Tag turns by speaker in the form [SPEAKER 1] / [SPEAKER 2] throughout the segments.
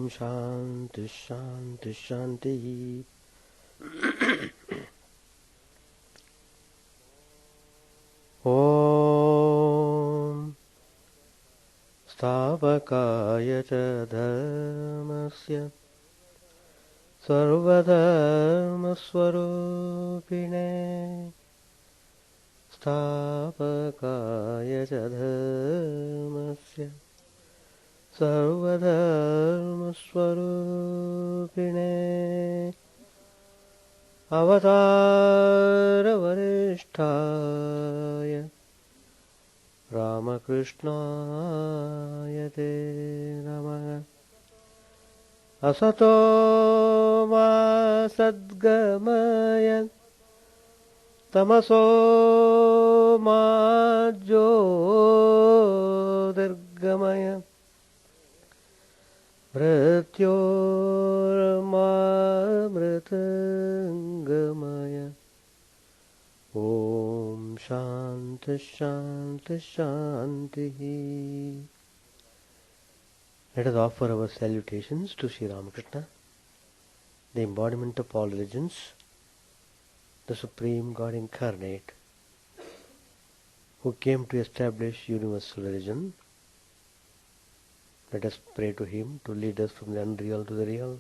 [SPEAKER 1] Shanti Shanti Shanti. Om Stavakaya cha dharmasya Sarvadharma Swarupine Stavakaya cha dharmasya Sarvadharma Swarupine Avatara Varishtaya Ramakrishna Yate Namaha Asato Ma Sadgamaya Tamaso Ma Jyotirgamaya Mrityorma Mritangamaya Om Shanti Shanti Shanti. Let us offer our salutations to Sri Ramakrishna, the embodiment of all religions, the Supreme God incarnate, who came to establish universal religion. Let us pray to Him to lead us from the unreal to the real,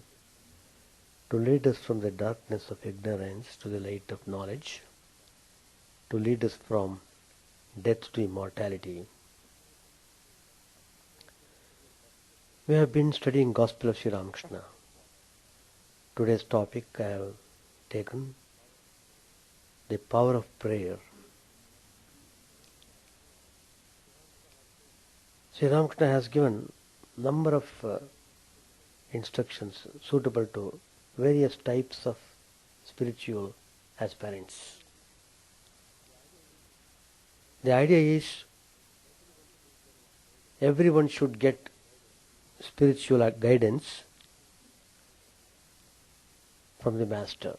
[SPEAKER 1] to lead us from the darkness of ignorance to the light of knowledge, to lead us from death to immortality. We have been studying Gospel of Sri Ramakrishna. Today's topic I have taken, the power of prayer. Sri Ramakrishna has given number of instructions suitable to various types of spiritual aspirants. The idea is everyone should get spiritual guidance from the Master.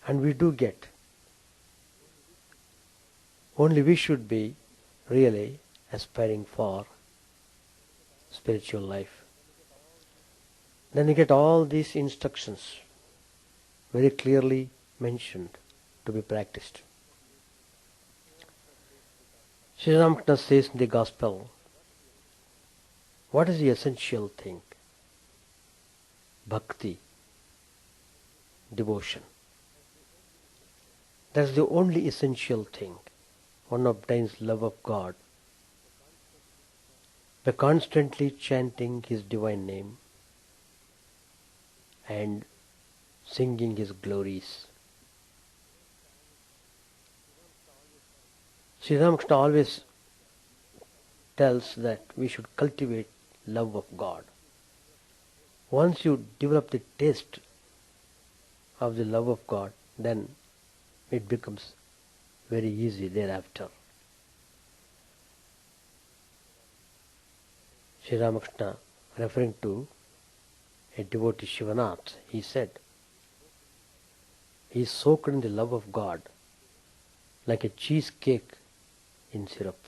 [SPEAKER 1] And we do get. Only we should be really aspiring for spiritual life. Then we get all these instructions very clearly mentioned to be practiced. Sri Ramakrishna says in the Gospel, what is the essential thing? Bhakti, devotion. That's the only essential thing. One obtains love of God by constantly chanting His divine name and singing His glories. Sri Ramakrishna always tells that we should cultivate love of God. Once you develop the taste of the love of God, then it becomes very easy thereafter. Sri Ramakrishna, referring to a devotee Shivanath, he said, he is soaked in the love of God like a cheesecake in syrup.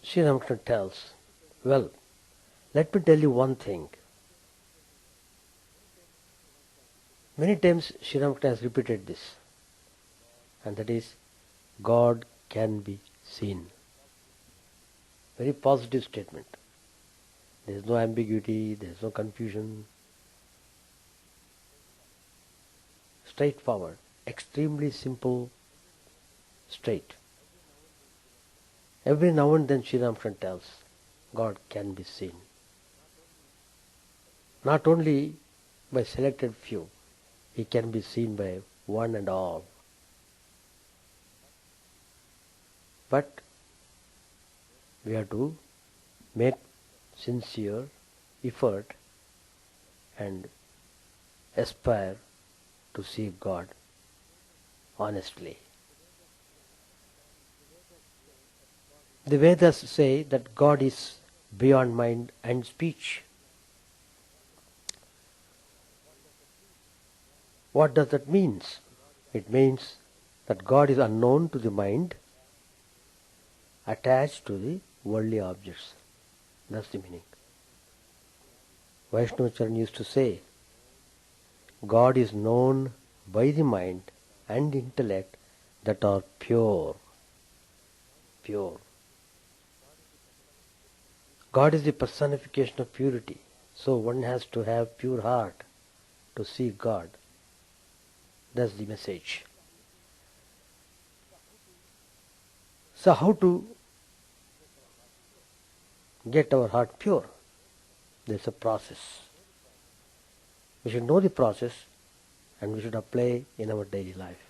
[SPEAKER 1] Sri Ramakrishna tells, well, let me tell you one thing. Many times Sri Ramakrishna has repeated this, and that is, God can be seen. Very positive statement. There is no ambiguity, there is no confusion. Straightforward, extremely simple, straight. Every now and then Sri Ramakrishna tells, God can be seen. Not only by selected few, He can be seen by one and all. But we have to make sincere effort and aspire to see God honestly. The Vedas say that God is beyond mind and speech. What does that mean? It means that God is unknown to the mind attached to the worldly objects. That's the meaning. Vaishnavacharan used to say, God is known by the mind and intellect that are pure. Pure. God is the personification of purity. So one has to have pure heart to see God. That's the message. So how to get our heart pure? There's a process. We should know the process and we should apply in our daily life.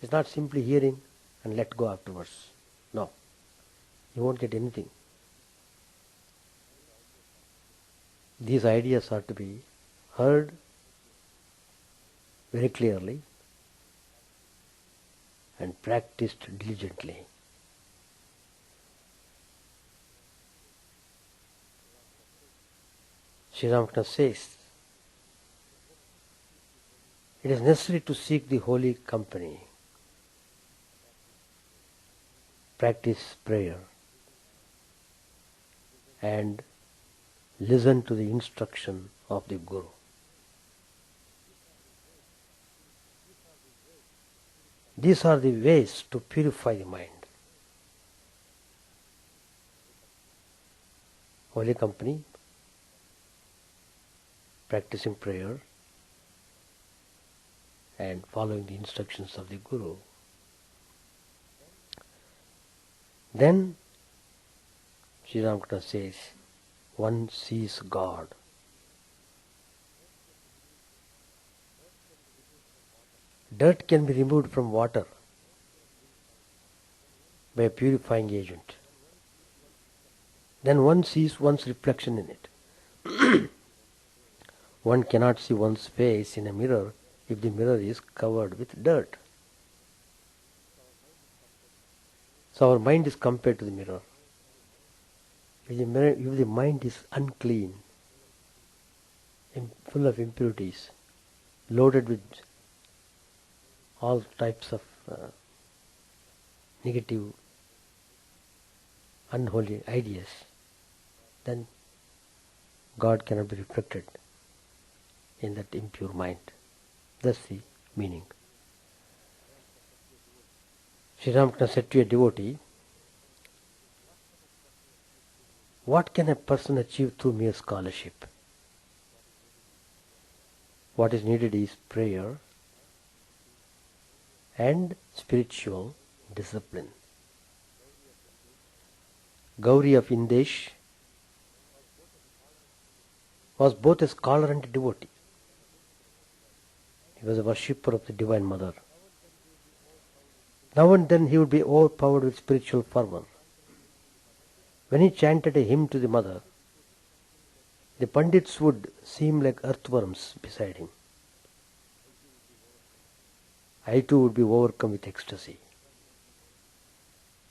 [SPEAKER 1] It's not simply hearing and let go afterwards. No. You won't get anything. These ideas are to be heard very clearly and practiced diligently. Sri Ramakrishna says, it is necessary to seek the holy company, practice prayer, and listen to the instruction of the Guru. These are the ways to purify the mind. Holy company, practicing prayer, and following the instructions of the Guru. Then, Sri Ramakrishna says, one sees God. Dirt can be removed from water by a purifying agent. Then one sees one's reflection in it. One cannot see one's face in a mirror if the mirror is covered with dirt. So our mind is compared to the mirror. If the mind is unclean, full of impurities, loaded with all types of negative, unholy ideas, then God cannot be reflected in that impure mind. That's the meaning. Sri Ramakrishna said to a devotee, what can a person achieve through mere scholarship? What is needed is prayer and spiritual discipline. Gauri of Indesh was both a scholar and a devotee. He was a worshipper of the Divine Mother. Now and then he would be overpowered with spiritual fervor. When he chanted a hymn to the Mother, the Pandits would seem like earthworms beside him. I too would be overcome with ecstasy.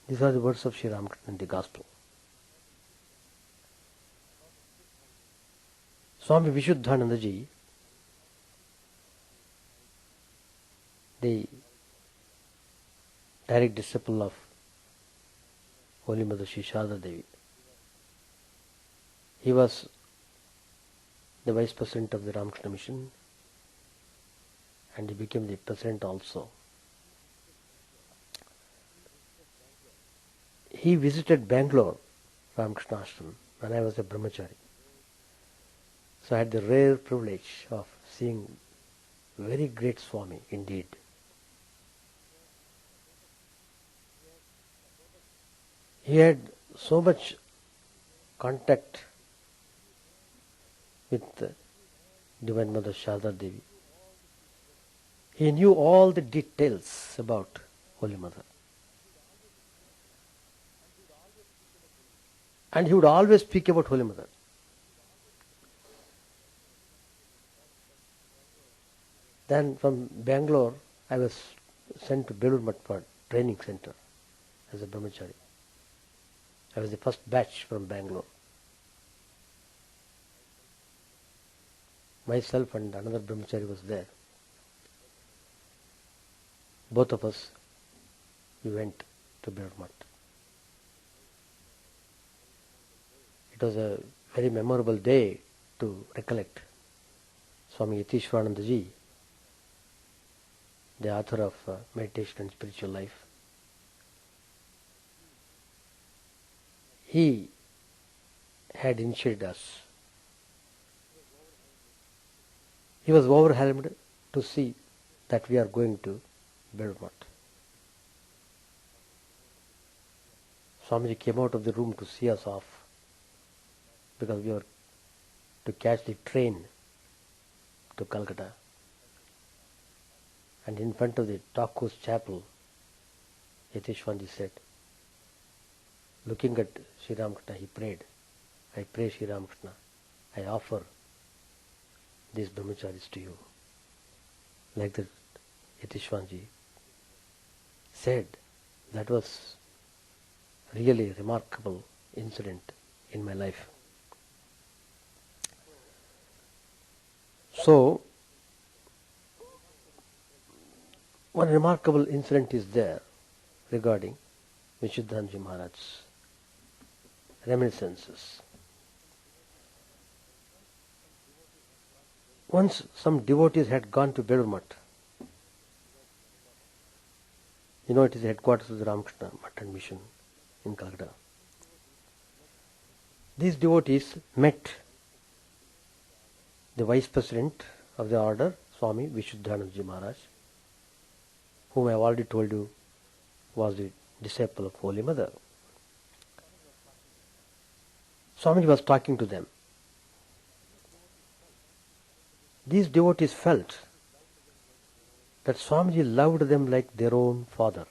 [SPEAKER 1] These are the words of Sri Ramakrishna in the Gospel. Swami Vishuddhanandaji, the direct disciple of Holy Mother Sri Sharda Devi, he was the Vice President of the Ramakrishna Mission and he became the President also. He visited Bangalore, Ramakrishna Ashram, when I was a brahmachari. So I had the rare privilege of seeing very great Swami indeed. He had so much contact with Divine Mother Sharda Devi. He knew all the details about Holy Mother. And he would always speak about Holy Mother. Then from Bangalore, I was sent to Belur Math for training center as a brahmachari. I was the first batch from Bangalore. Myself and another brahmachari was there. Both of us, we went to Belur Math. It was a very memorable day to recollect Swami Yatishwarananda ji, the author of Meditation and Spiritual Life. He had initiated us. He was overwhelmed to see that we are going to Lemont. Swamiji came out of the room to see us off because we were to catch the train to Calcutta. And in front of the Thakur's chapel, Yatishwanji said, looking at Sri Ramakrishna, he prayed, I pray Sri Ramakrishna, I offer these brahmacharis to you. Like that, Yatishwanji said, that was really a remarkable incident in my life. So, one remarkable incident is there regarding Vishuddhanji Maharaj's reminiscences. Once some devotees had gone to Lemont. You know, it is the headquarters of the Ramakrishna Math and Mission in Calcutta. These devotees met the Vice President of the order, Swami Chidananda Maharaj, whom I have already told you was the disciple of Holy Mother. Swamiji was talking to them. These devotees felt that Swamiji loved them like their own father,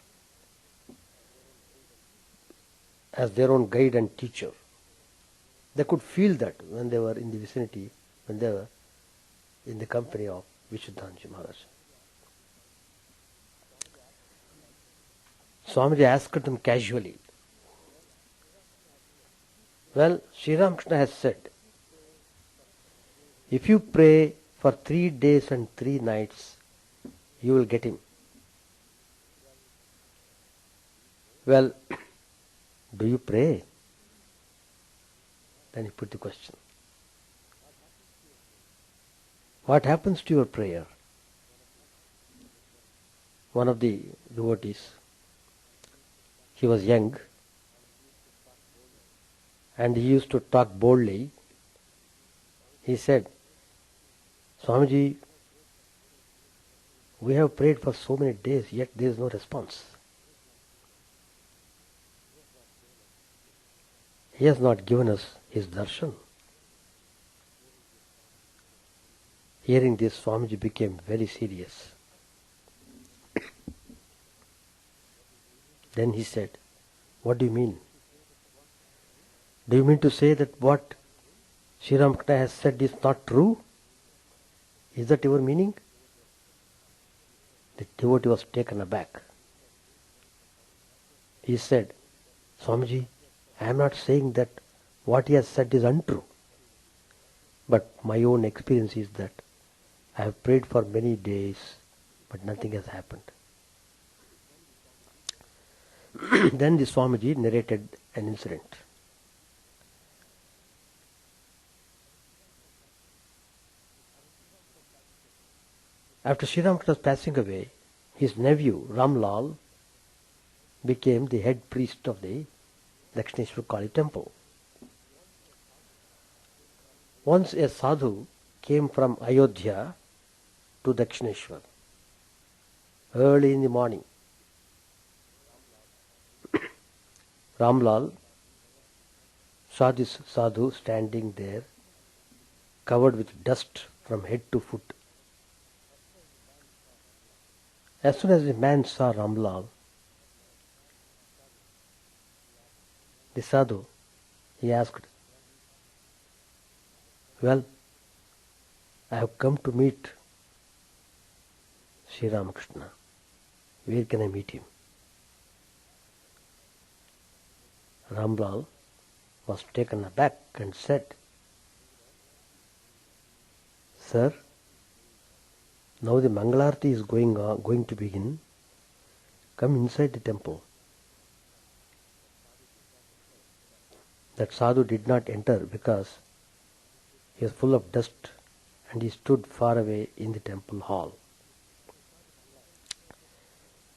[SPEAKER 1] as their own guide and teacher. They could feel that when they were in the vicinity, when they were in the company of Vishuddhanji Maharaj. Swamiji asked them casually, well, Sri Ramakrishna has said, if you pray for 3 days and 3 nights, you will get him. Well, do you pray? Then he put the question. What happens to your prayer? One of the devotees, he was young and he used to talk boldly. He said, Swamiji, we have prayed for so many days, yet there is no response. He has not given us his darshan. Hearing this, Swamiji became very serious. Then he said, what do you mean? Do you mean to say that what Sri Ramakrishna has said is not true? Is that your meaning? The devotee was taken aback. He said, Swamiji, I am not saying that what he has said is untrue. But my own experience is that I have prayed for many days, but nothing has happened. Then the Swamiji narrated an incident. After Sri Ramakrishna was passing away, his nephew Ramlal became the head priest of the Dakshineshwar Kali temple. Once a sadhu came from Ayodhya to Dakshineshwar early in the morning. Ramlal saw this sadhu standing there, covered with dust from head to foot. As soon as the man saw Ramlal, the sadhu, he asked, well, I have come to meet Sri Ramakrishna. Where can I meet him? Ramlal was taken aback and said, Sir, now the Mangalarti is going to begin. Come inside the temple. That sadhu did not enter because he was full of dust and he stood far away in the temple hall.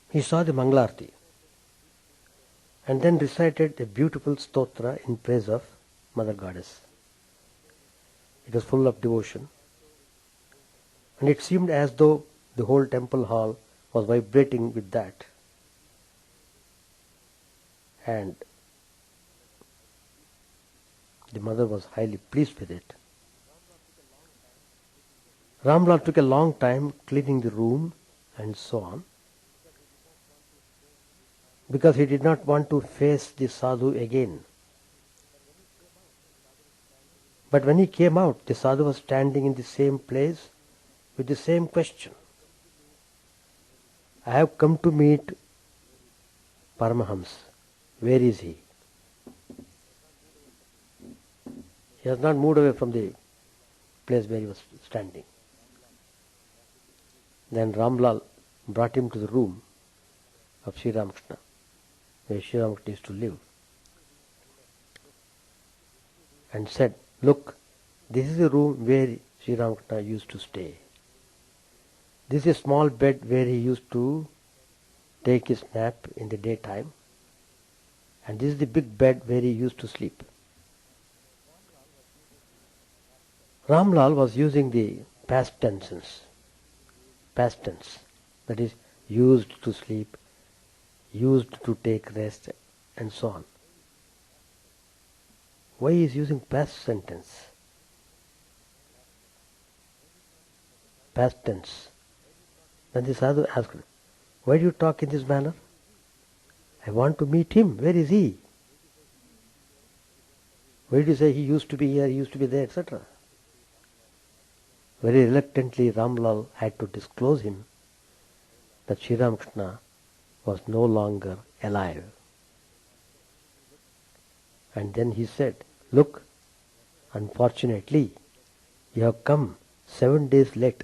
[SPEAKER 1] He saw the Mangalarti and then recited a beautiful stotra in praise of Mother Goddess. It was full of devotion, and it seemed as though the whole temple hall was vibrating with that. And the mother was highly pleased with it. Ramlal took a long time cleaning the room and so on, because he did not want to face the sadhu again. But when he came out, the sadhu was standing in the same place with the same question. I have come to meet Paramahams. Where is he? He has not moved away from the place where he was standing. Then Ramlal brought him to the room of Sri Ramakrishna, where Sri Ramakrishna used to live, and said, look, this is the room where Sri Ramakrishna used to stay. This is a small bed where he used to take his nap in the daytime, and this is the big bed where he used to sleep. Ramlal was using the past tense, that is, used to sleep, used to take rest, and so on. Why he is using past sentence? Past tense. Then the sadhu asked, why do you talk in this manner? I want to meet him. Where is he? Why do you say he used to be here, he used to be there, etc.? Very reluctantly Ramlal had to disclose him that Sri Ramakrishna was no longer alive. And then he said, look, unfortunately, you have come 7 days late.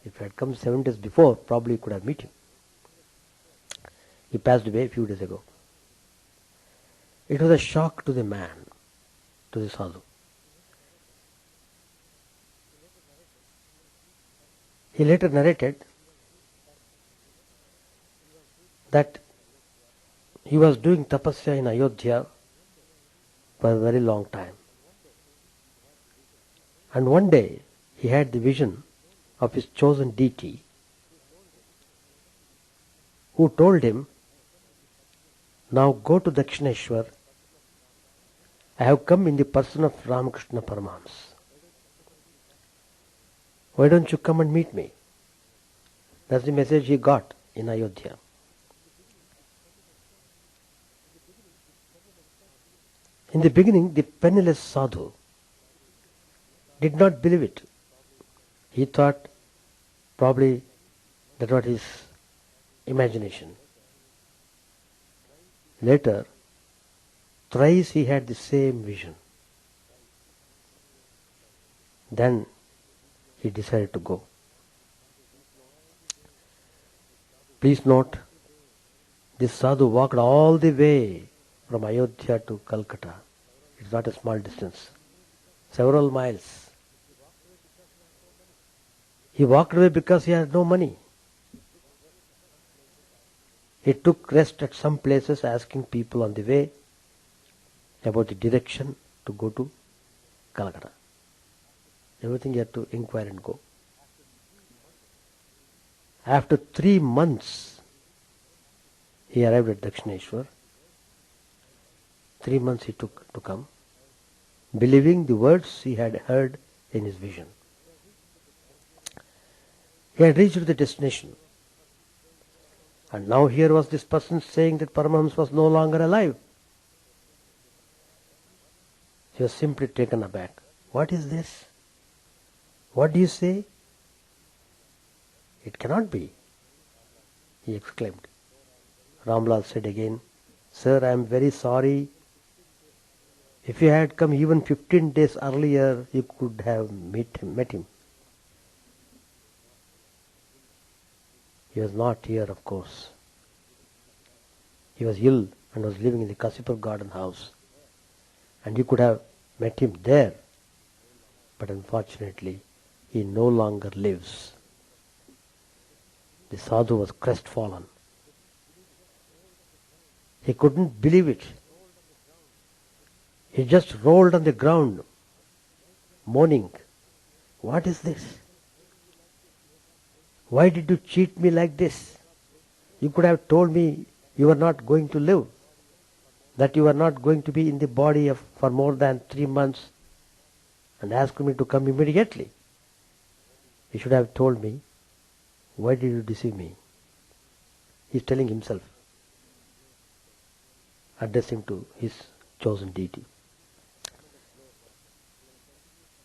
[SPEAKER 1] If you had come 7 days before, probably you could have met him. He passed away a few days ago. It was a shock to the man, to the sadhu. He later narrated that he was doing tapasya in Ayodhya for a very long time. And one day he had the vision of his chosen deity, who told him, now go to Dakshineshwar. I have come in the person of Ramakrishna Paramahamsa. Why don't you come and meet me? That's the message he got in Ayodhya. In the beginning, the penniless sadhu did not believe it. He thought probably that was his imagination. Later, thrice he had the same vision. Then he decided to go. Please note, this sadhu walked all the way from Ayodhya to Calcutta. It's not a small distance, several miles. He walked away because he had no money. He took rest at some places, asking people on the way about the direction to go to Calcutta. Everything he had to inquire and go. After 3 months, he arrived at Dakshineshwar. 3 months he took to come, believing the words he had heard in his vision. He had reached the destination. And now here was this person saying that Paramahamsa was no longer alive. He was simply taken aback. What is this? What do you say? It cannot be, he exclaimed. Ramlal said again, Sir, I am very sorry. If you had come even 15 days earlier, you could have met him. He was not here, of course. He was ill and was living in the Kasipur garden house and you could have met him there. But unfortunately, he no longer lives. The sadhu was crestfallen. He couldn't believe it. He just rolled on the ground, moaning, "What is this? Why did you cheat me like this? You could have told me you were not going to live, that you were not going to be in the body for more than 3 months, and asked me to come immediately. You should have told me. Why did you deceive me?" He is telling himself, addressing to his chosen deity.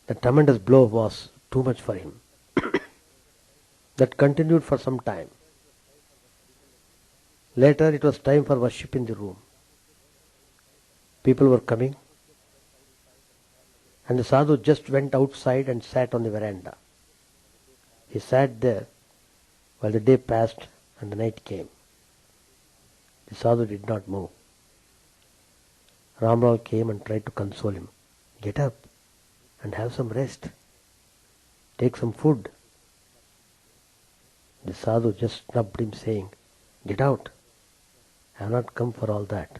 [SPEAKER 1] The tremendous blow was too much for him. That continued for some time. Later it was time for worship in the room. People were coming, and the sadhu just went outside and sat on the veranda. He sat there while the day passed and the night came. The sadhu did not move. Ramlal came and tried to console him. "Get up and have some rest. Take some food." The sadhu just snubbed him, saying, "Get out. I have not come for all that."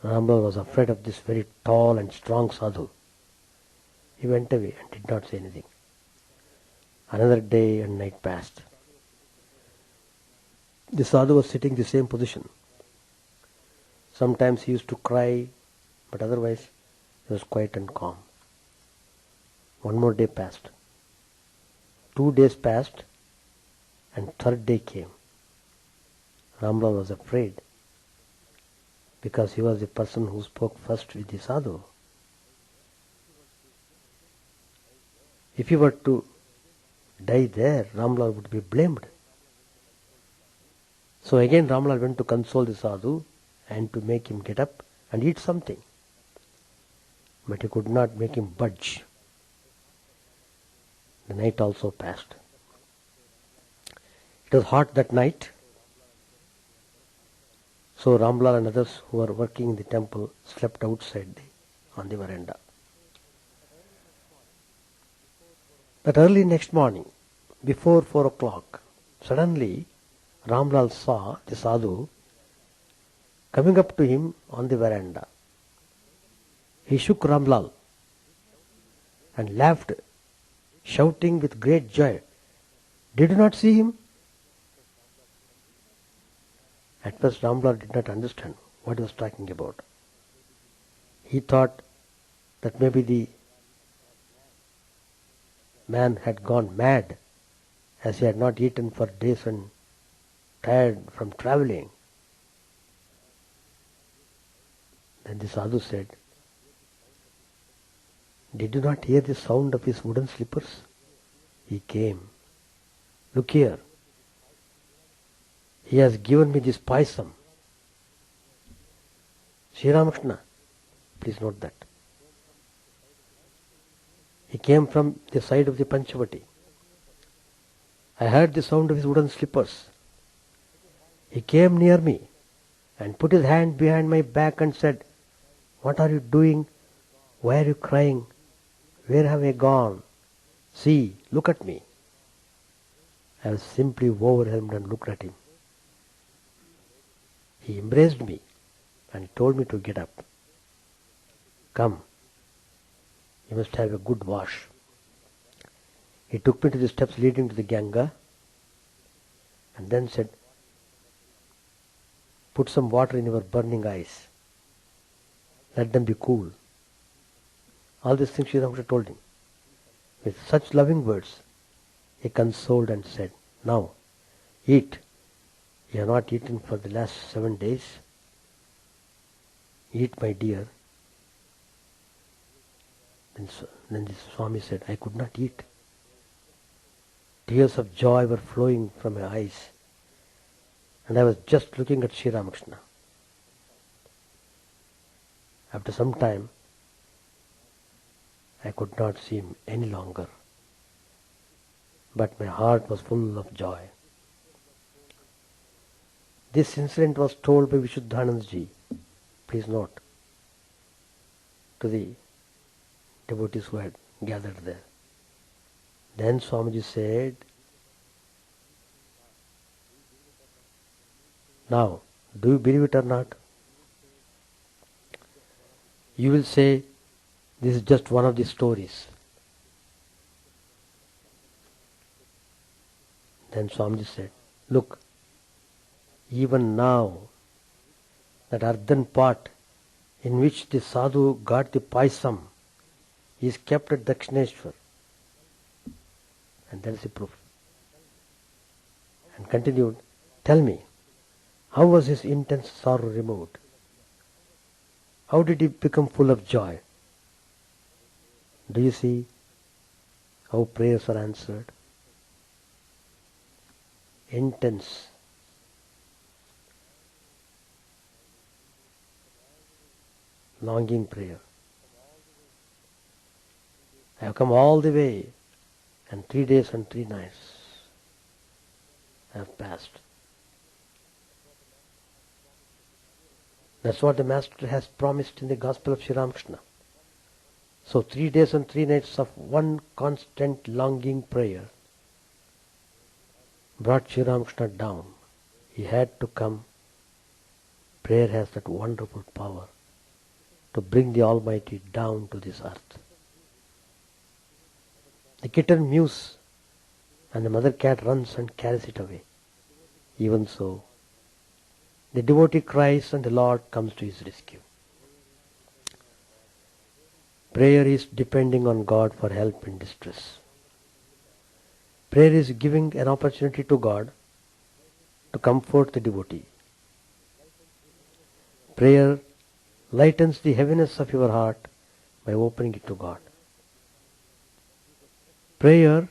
[SPEAKER 1] Ramlal was afraid of this very tall and strong sadhu. He went away and did not say anything. Another day and night passed. The sadhu was sitting in the same position. Sometimes he used to cry, but otherwise he was quiet and calm. One more day passed. 2 days passed, and third day came. Ramlal was afraid, because he was the person who spoke first with the sadhu. If he were to die there, Ramlal would be blamed. So again Ramlal went to console the sadhu and to make him get up and eat something. But he could not make him budge. The night also passed. It was hot that night. So Ramlal and others who were working in the temple slept outside on the veranda. But early next morning, before 4 o'clock, suddenly Ramlal saw the sadhu coming up to him on the veranda. He shook Ramlal and laughed, shouting with great joy, "Did you not see him?" At first Ramlal did not understand what he was talking about. He thought that maybe the man had gone mad, as he had not eaten for days and tired from travelling. Then the sadhu said, "Did you not hear the sound of his wooden slippers? He came. Look here. He has given me this paisam." Sri Ramakrishna, please note that. He came from the side of the Panchavati. I heard the sound of his wooden slippers. He came near me and put his hand behind my back and said, "What are you doing? Why are you crying? Where have I gone? See, look at me." I was simply overwhelmed and looked at him. He embraced me and told me to get up. "Come, you must have a good wash." He took me to the steps leading to the Ganga and then said, "Put some water in your burning eyes. Let them be cool." All these things Sri Ramakrishna told him. With such loving words, he consoled and said, "Now, eat. You have not eaten for the last 7 days. Eat, my dear." Then the Swami said, "I could not eat. Tears of joy were flowing from my eyes, and I was just looking at Sri Ramakrishna." After some time, I could not see him any longer, but my heart was full of joy. This incident was told by Vishuddhanand ji. Please note. to the devotees who had gathered there. Then Swamiji said, now, do you believe it or not? You will say, this is just one of the stories. Then Swamiji said, look, even now, that earthen pot in which the sadhu got the paisam is kept at Dakshineshwar. And that is the proof. And continued, tell me, how was his intense sorrow removed? How did he become full of joy? Do you see how prayers are answered? Intense. Longing prayer. I have come all the way, and 3 days and 3 nights have passed. That's what the Master has promised in the Gospel of Sri Ramakrishna. So 3 days and 3 nights of one constant longing prayer brought Sri Ramakrishna down. He had to come. Prayer has that wonderful power to bring the Almighty down to this earth. The kitten mews and the mother cat runs and carries it away. Even so, the devotee cries and the Lord comes to his rescue. Prayer is depending on God for help in distress. Prayer is giving an opportunity to God to comfort the devotee. Prayer lightens the heaviness of your heart by opening it to God. Prayer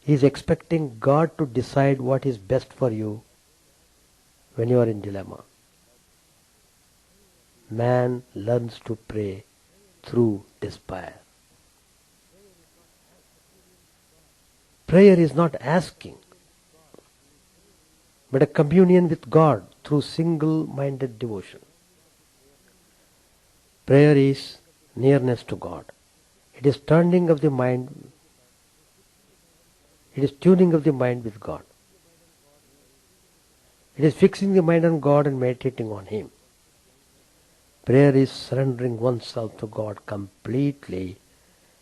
[SPEAKER 1] is expecting God to decide what is best for you when you are in dilemma. Man learns to pray through despair. Prayer is not asking, but a communion with God through single-minded devotion. Prayer is nearness to God. It is turning of the mind. It is tuning of the mind with God. It is fixing the mind on God and meditating on Him. Prayer is surrendering oneself to God completely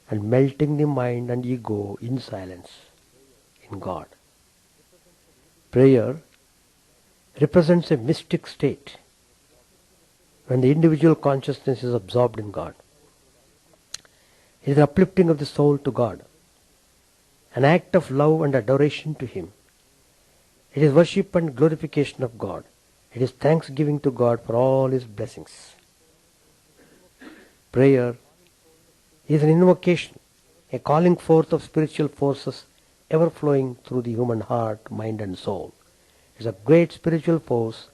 [SPEAKER 1] and melting the mind and ego in silence in God. Prayer represents a mystic state when the individual consciousness is absorbed in God. It is the uplifting of the soul to God, an act of love and adoration to Him. It is worship and glorification of God. It is thanksgiving to God for all His blessings. Prayer is an invocation, a calling forth of spiritual forces ever flowing through the human heart, mind and soul. It is a great spiritual force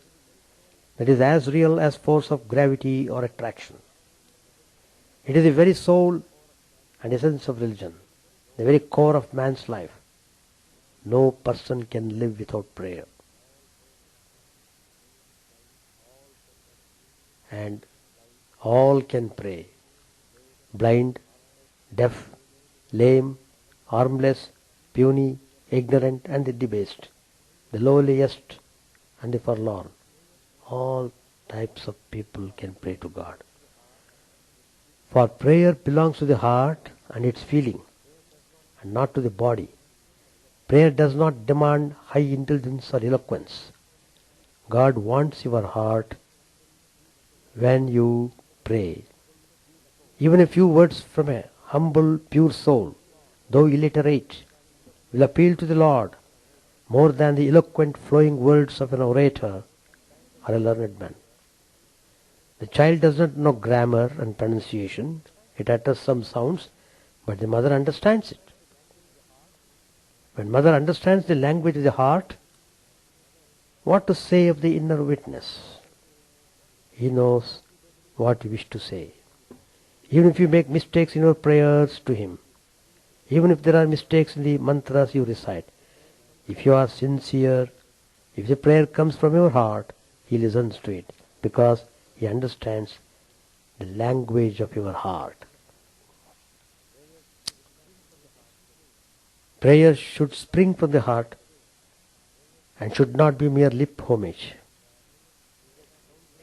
[SPEAKER 1] that is as real as force of gravity or attraction. It is the very soul and essence of religion, the very core of man's life. No person can live without prayer. And all can pray. Blind, deaf, lame, armless, puny, ignorant and the debased, the lowliest and the forlorn. All types of people can pray to God. For prayer belongs to the heart and its feeling, and not to the body. Prayer does not demand high intelligence or eloquence. God wants your heart when you pray. Even a few words from a humble, pure soul, though illiterate, will appeal to the Lord more than the eloquent flowing words of an orator or a learned man. The child does not know grammar and pronunciation. It utters some sounds, but the mother understands it. When mother understands the language of the heart, what to say of the inner witness? He knows what you wish to say. Even if you make mistakes in your prayers to Him, even if there are mistakes in the mantras you recite, if you are sincere, if the prayer comes from your heart, He listens to it because He understands the language of your heart. Prayer should spring from the heart and should not be mere lip homage.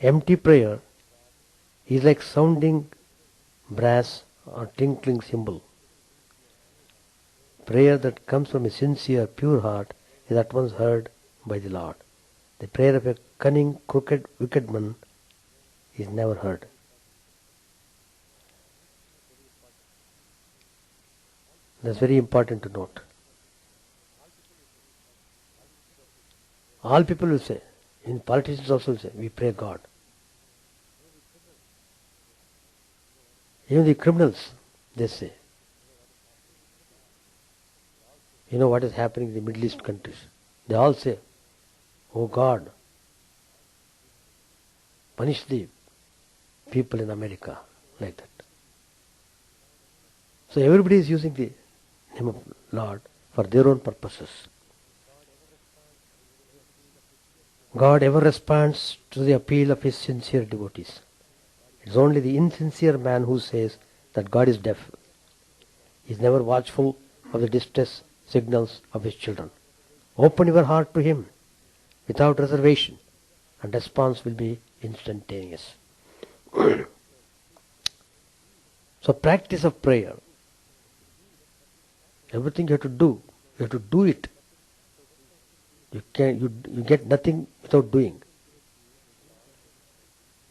[SPEAKER 1] Empty prayer is like sounding brass or tinkling cymbal. Prayer that comes from a sincere, pure heart is at once heard by the Lord. The prayer of a cunning, crooked, wicked man is never heard. That's very important to note. All people will say, in politicians also will say, we pray God. Even the criminals, they say. You know what is happening in the Middle East countries? They all say, oh God, punish the people in America, like that. So everybody is using the name of Lord for their own purposes. God ever responds to the appeal of his sincere devotees. It is only the insincere man who says that God is deaf. He is never watchful of the distress signals of his children. Open your heart to him without reservation, and response will be instantaneous. So practice of prayer. Everything you have to do it. You get nothing without doing.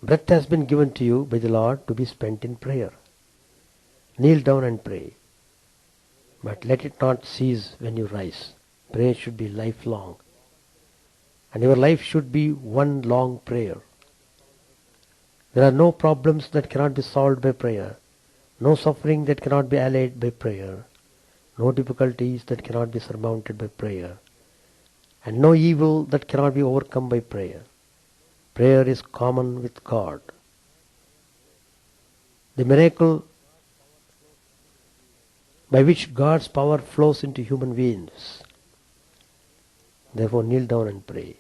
[SPEAKER 1] Breath has been given to you by the Lord to be spent in prayer. Kneel down and pray. But let it not cease when you rise. Prayer should be lifelong. And your life should be one long prayer. There are no problems that cannot be solved by prayer. No suffering that cannot be allayed by prayer. No difficulties that cannot be surmounted by prayer. And no evil that cannot be overcome by prayer. Prayer is common with God. The miracle by which God's power flows into human beings. Therefore kneel down and pray.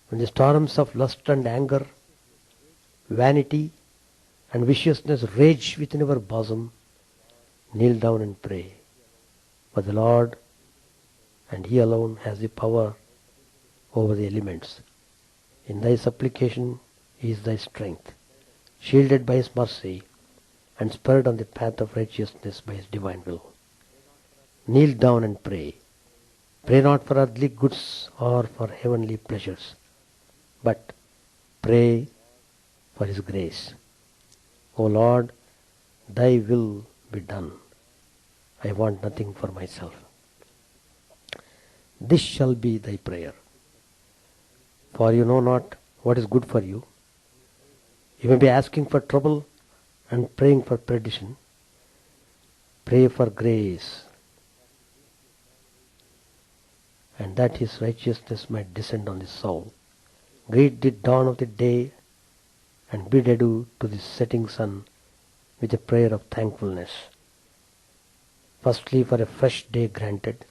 [SPEAKER 1] When the storms of lust and anger, vanity and viciousness rage within your bosom, kneel down and pray. For the Lord and He alone has the power over the elements. In thy supplication is thy strength, shielded by His mercy and spurred on the path of righteousness by His divine will. Kneel down and pray. Pray not for earthly goods or for heavenly pleasures, but pray for His grace. O Lord, thy will be done. I want nothing for myself. This shall be thy prayer. For you know not what is good for you. You may be asking for trouble and praying for perdition. Pray for grace, and that His righteousness might descend on the soul. Greet the dawn of the day and bid adieu to the setting sun with a prayer of thankfulness. Firstly for a fresh day granted,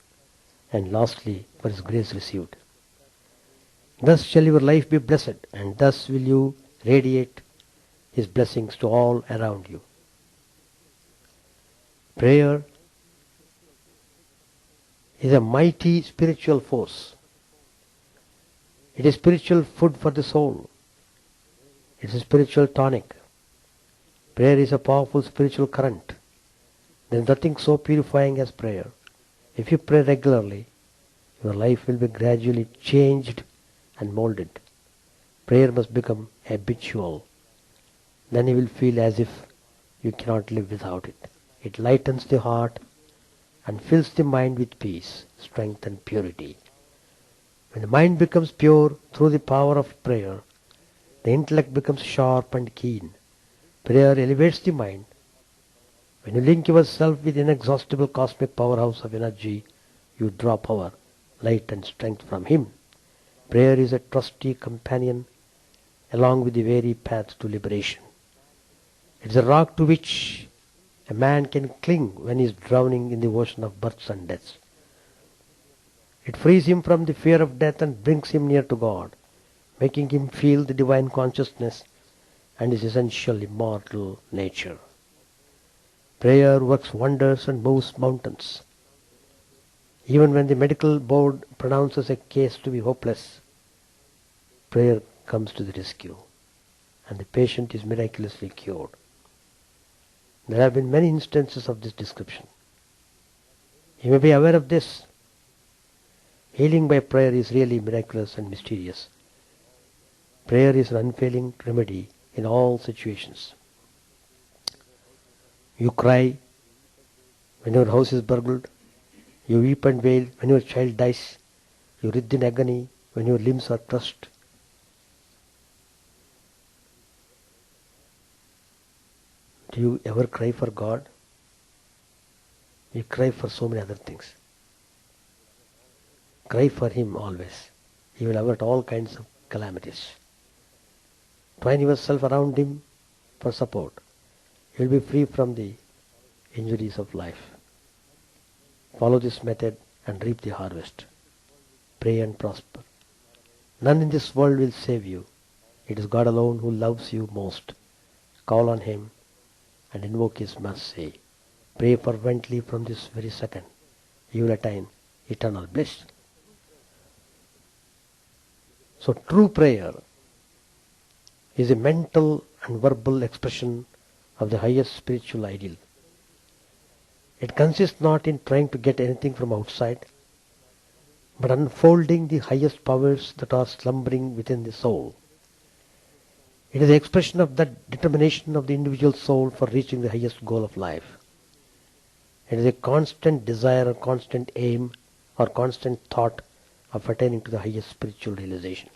[SPEAKER 1] and lastly for His grace received. Thus shall your life be blessed, and thus will you radiate His blessings to all around you. Prayer is a mighty spiritual force. It is spiritual food for the soul. It is a spiritual tonic. Prayer is a powerful spiritual current. There is nothing so purifying as prayer. If you pray regularly, your life will be gradually changed and molded. Prayer must become habitual. Then you will feel as if you cannot live without it. It lightens the heart and fills the mind with peace, strength and purity. When the mind becomes pure through the power of prayer, the intellect becomes sharp and keen. Prayer elevates the mind. When you link yourself with inexhaustible cosmic powerhouse of energy, you draw power, light and strength from Him. Prayer is a trusty companion along with the very path to liberation. It is a rock to which a man can cling when he is drowning in the ocean of births and deaths. It frees him from the fear of death and brings him near to God, making him feel the divine consciousness and his essential immortal nature. Prayer works wonders and moves mountains. Even when the medical board pronounces a case to be hopeless, prayer comes to the rescue, and the patient is miraculously cured. There have been many instances of this description. You may be aware of this. Healing by prayer is really miraculous and mysterious. Prayer is an unfailing remedy in all situations. You cry when your house is burgled. You weep and wail when your child dies. You writhe in agony when your limbs are crushed. Do you ever cry for God? You cry for so many other things. Cry for Him always. He will avert all kinds of calamities. Twine yourself around Him for support. You will be free from the injuries of life. Follow this method and reap the harvest. Pray and prosper. None in this world will save you. It is God alone who loves you most. Call on Him and invoke His mercy. Pray fervently from this very second. You will attain eternal bliss. So true prayer is a mental and verbal expression of the highest spiritual ideal. It consists not in trying to get anything from outside, but unfolding the highest powers that are slumbering within the soul. It is the expression of that determination of the individual soul for reaching the highest goal of life. It is a constant desire or constant aim or constant thought of attaining to the highest spiritual realization.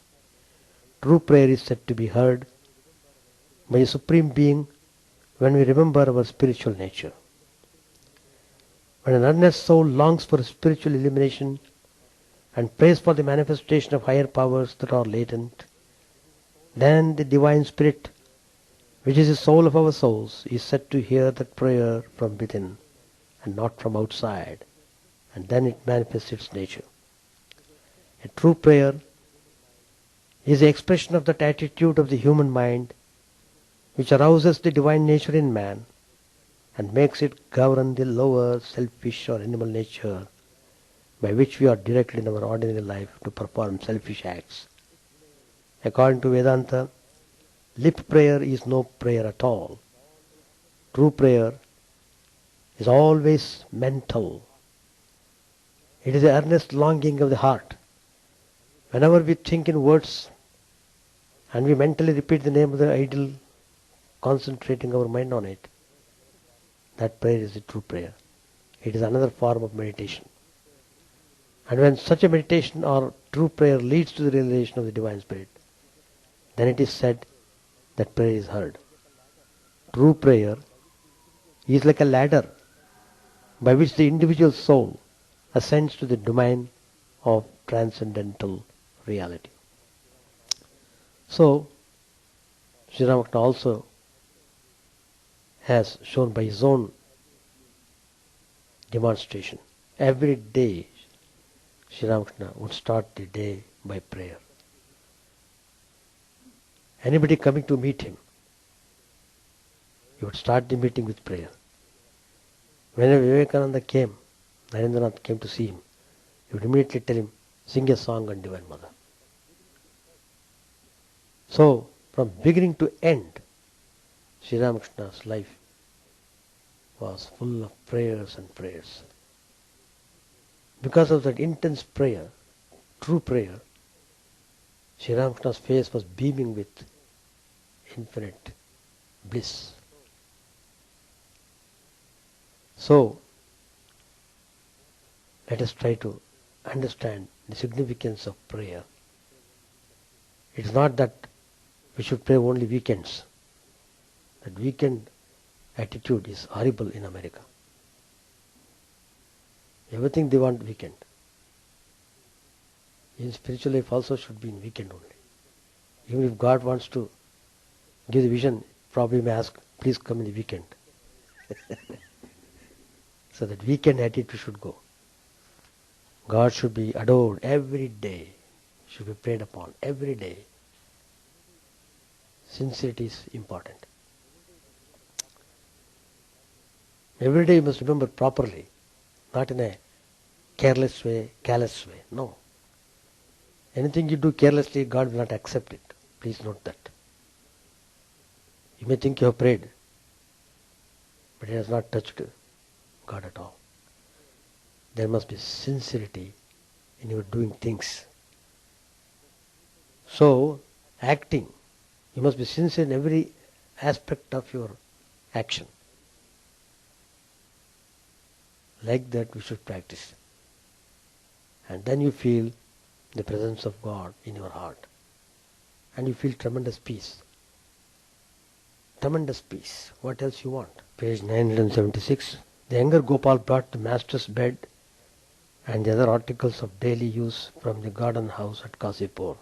[SPEAKER 1] True prayer is said to be heard by the Supreme Being when we remember our spiritual nature. When an earnest soul longs for spiritual illumination and prays for the manifestation of higher powers that are latent, then the Divine Spirit, which is the soul of our souls, is said to hear that prayer from within and not from outside, and then it manifests its nature. A true prayer is the expression of that attitude of the human mind which arouses the divine nature in man and makes it govern the lower selfish or animal nature by which we are directed in our ordinary life to perform selfish acts. According to Vedanta, lip prayer is no prayer at all. True prayer is always mental. It is the earnest longing of the heart. Whenever we think in words and we mentally repeat the name of the idol, concentrating our mind on it, that prayer is a true prayer. It is another form of meditation. And when such a meditation or true prayer leads to the realization of the Divine Spirit, then it is said that prayer is heard. True prayer is like a ladder by which the individual soul ascends to the domain of transcendental reality. So, Sri Ramakrishna also has shown by his own demonstration. Every day, Sri Ramakrishna would start the day by prayer. Anybody coming to meet him, he would start the meeting with prayer. Whenever Vivekananda came, Narendranath came to see him, he would immediately tell him, sing a song on Divine Mother. So, from beginning to end, Sri Ramakrishna's life was full of prayers and prayers. Because of that intense prayer, true prayer, Sri Ramakrishna's face was beaming with infinite bliss. So, let us try to understand the significance of prayer. It is not that we should pray only weekends. That weekend attitude is horrible in America. Everything they want weekend. In spiritual life also should be in weekend only. Even if God wants to give the vision, probably may ask, please come in the weekend. So that weekend attitude should go. God should be adored every day, should be prayed upon every day. Sincerity is important. Every day you must remember properly, not in a careless way, callous way. No. Anything you do carelessly, God will not accept it. Please note that. You may think you have prayed, but it has not touched God at all. There must be sincerity in your doing things. So, acting, you must be sincere in every aspect of your action. Like that we should practice. And then you feel the presence of God in your heart. And you feel tremendous peace. Tremendous peace. What else you want? Page 976. The younger Gopal brought the master's bed and the other articles of daily use from the garden house at Kasipur.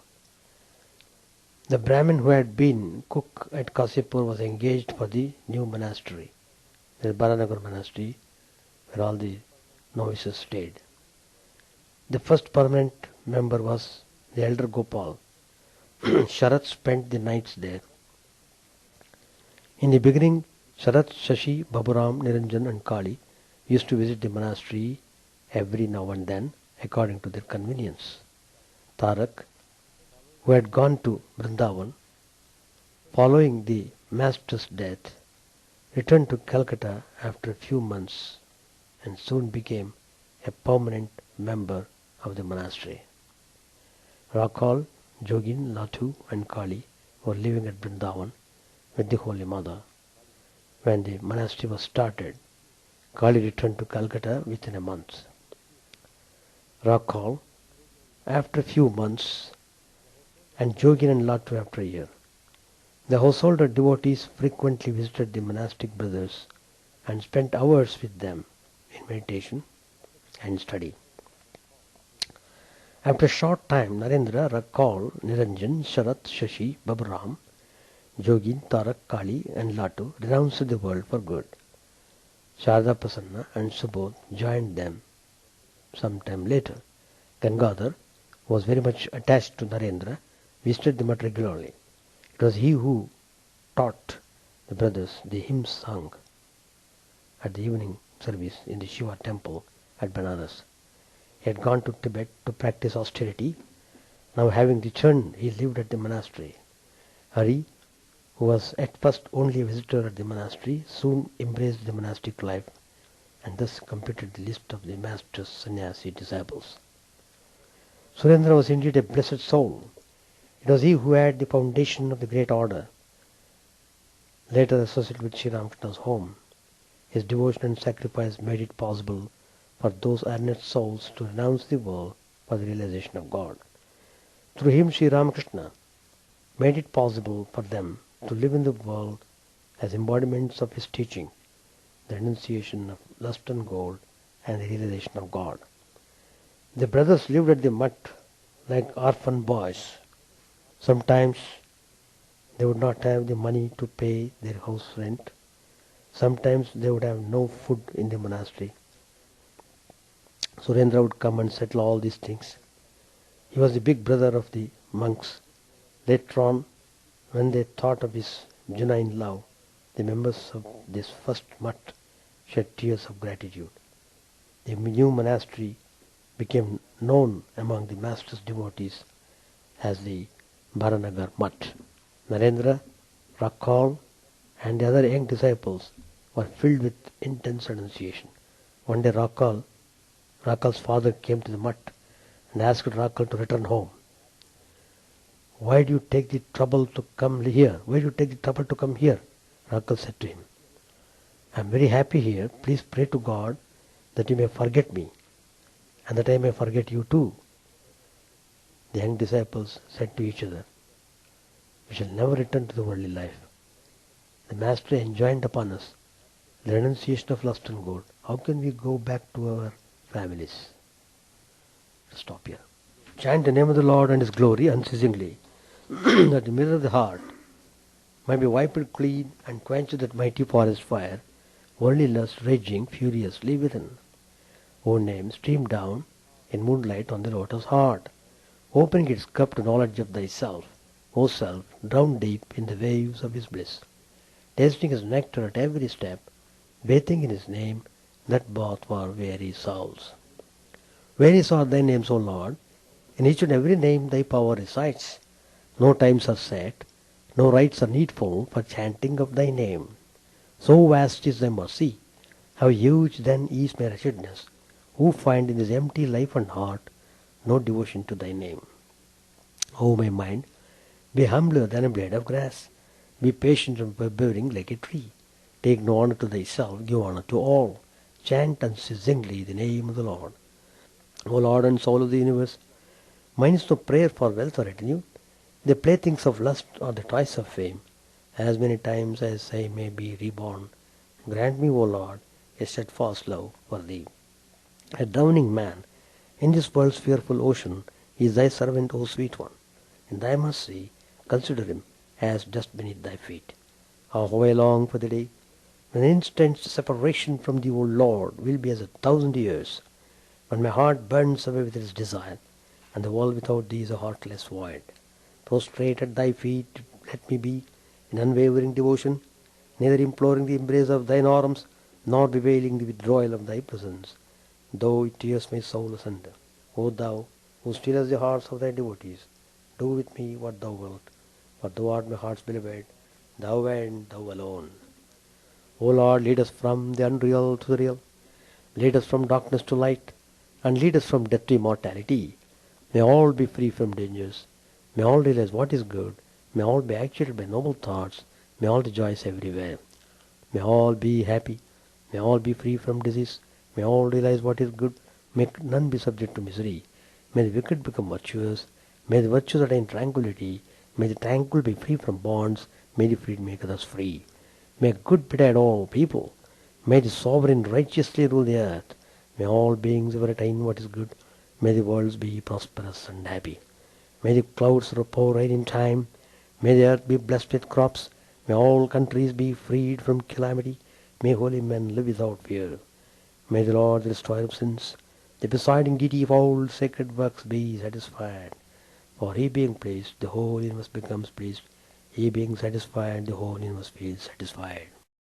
[SPEAKER 1] The Brahmin who had been cook at Kasipur was engaged for the new monastery, the Baranagar monastery, where all the novices stayed. The first permanent member was the elder Gopal. Sharat spent the nights there. In the beginning, Sharat, Shashi, Baburam, Niranjan and Kali used to visit the monastery every now and then according to their convenience. Tarak, who had gone to Vrindavan following the master's death, returned to Calcutta after a few months and soon became a permanent member of the monastery. Rakhal, Jogin, Latu and Kali were living at Vrindavan with the Holy Mother. When the monastery was started, Kali returned to Calcutta within a month. Rakhal, after a few months, and Jogin and Latu after a year. The householder devotees frequently visited the monastic brothers and spent hours with them in meditation and study. After a short time, Narendra, Rakhal, Niranjan, Sharat, Shashi, Baburam, Jogin, Tarak, Kali and Latu renounced the world for good. Sharda Prasanna and Subodh joined them some time later. Gangadhar was very much attached to Narendra, visited the mutt regularly. It was he who taught the brothers the hymns sung at the evening service in the Shiva temple at Banaras. He had gone to Tibet to practice austerity. Now having returned, he lived at the monastery. Hari, who was at first only a visitor at the monastery, soon embraced the monastic life and thus completed the list of the master's sannyasi disciples. Surendra was indeed a blessed soul. It was he who had the foundation of the great order, later associated with Sri Ramakrishna's home. His devotion and sacrifice made it possible for those earnest souls to renounce the world for the realization of God. Through him, Sri Ramakrishna made it possible for them to live in the world as embodiments of his teaching, the renunciation of lust and gold and the realization of God. The brothers lived at the mutt like orphan boys. Sometimes they would not have the money to pay their house rent. Sometimes they would have no food in the monastery. Surendra would come and settle all these things. He was the big brother of the monks. Later on, when they thought of his genuine love, the members of this first mutt shed tears of gratitude. The new monastery became known among the master's devotees as the Baranagar Mutt. Narendra, Rakhal and the other young disciples were filled with intense renunciation. One day Rakhal's father came to the mutt and asked Rakhal to return home. "Why do you take the trouble to come here? Why do you take the trouble to come here?" Rakhal said to him. "I am very happy here. Please pray to God that you may forget me and that I may forget you too." The young disciples said to each other, "We shall never return to the worldly life. The Master enjoined upon us the renunciation of lust and gold. How can we go back to our families?" Stop here. Chant the name of the Lord and His glory unceasingly, that the mirror of the heart might be wiped clean and quench that mighty forest fire, worldly lust raging furiously within. O name, stream down in moonlight on the lotus heart, opening its cup to knowledge of thyself, O self, drown deep in the waves of his bliss, tasting his nectar at every step, bathing in his name, that bath for weary souls. Various are thy names, O Lord. In each and every name thy power resides. No times are set, no rites are needful for chanting of thy name. So vast is thy mercy, how huge then is my wretchedness, who find in this empty life and heart no devotion to thy name. O my mind, be humbler than a blade of grass, be patient and bearing like a tree. Take no honor to thyself, give honor to all. Chant unceasingly the name of the Lord. O Lord and soul of the universe, mine is no prayer for wealth or retinue, the playthings of lust or the toys of fame. As many times as I may be reborn, grant me, O Lord, a steadfast love for thee. A drowning man in this world's fearful ocean is thy servant, O sweet one. In thy mercy, consider him as dust beneath thy feet. How I long for the day when instant's separation from thee, O Lord, will be as 1,000 years, when my heart burns away with its desire, and the world without thee is a heartless void. Prostrate at thy feet let me be, in unwavering devotion, neither imploring the embrace of thine arms, nor bewailing the withdrawal of thy presence, though it tears my soul asunder. O thou, who stillest the hearts of thy devotees, do with me what thou wilt, for thou art my heart's beloved, thou and thou alone. O Lord, lead us from the unreal to the real, lead us from darkness to light, and lead us from death to immortality. May all be free from dangers, may all realize what is good, may all be actuated by noble thoughts, may all rejoice everywhere. May all be happy, may all be free from disease, may all realize what is good, may none be subject to misery. May the wicked become virtuous, may the virtuous attain tranquility, may the tranquil be free from bonds, may the freed make others free. May good betide all people, may the sovereign righteously rule the earth, may all beings ever attain what is good, may the worlds be prosperous and happy. May the clouds pour rain in time, may the earth be blessed with crops, may all countries be freed from calamity, may holy men live without fear. May the Lord, the destroyer of sins, the presiding deity of all sacred works, be satisfied. For he being pleased, the whole universe becomes pleased. He being satisfied, the whole universe feels satisfied.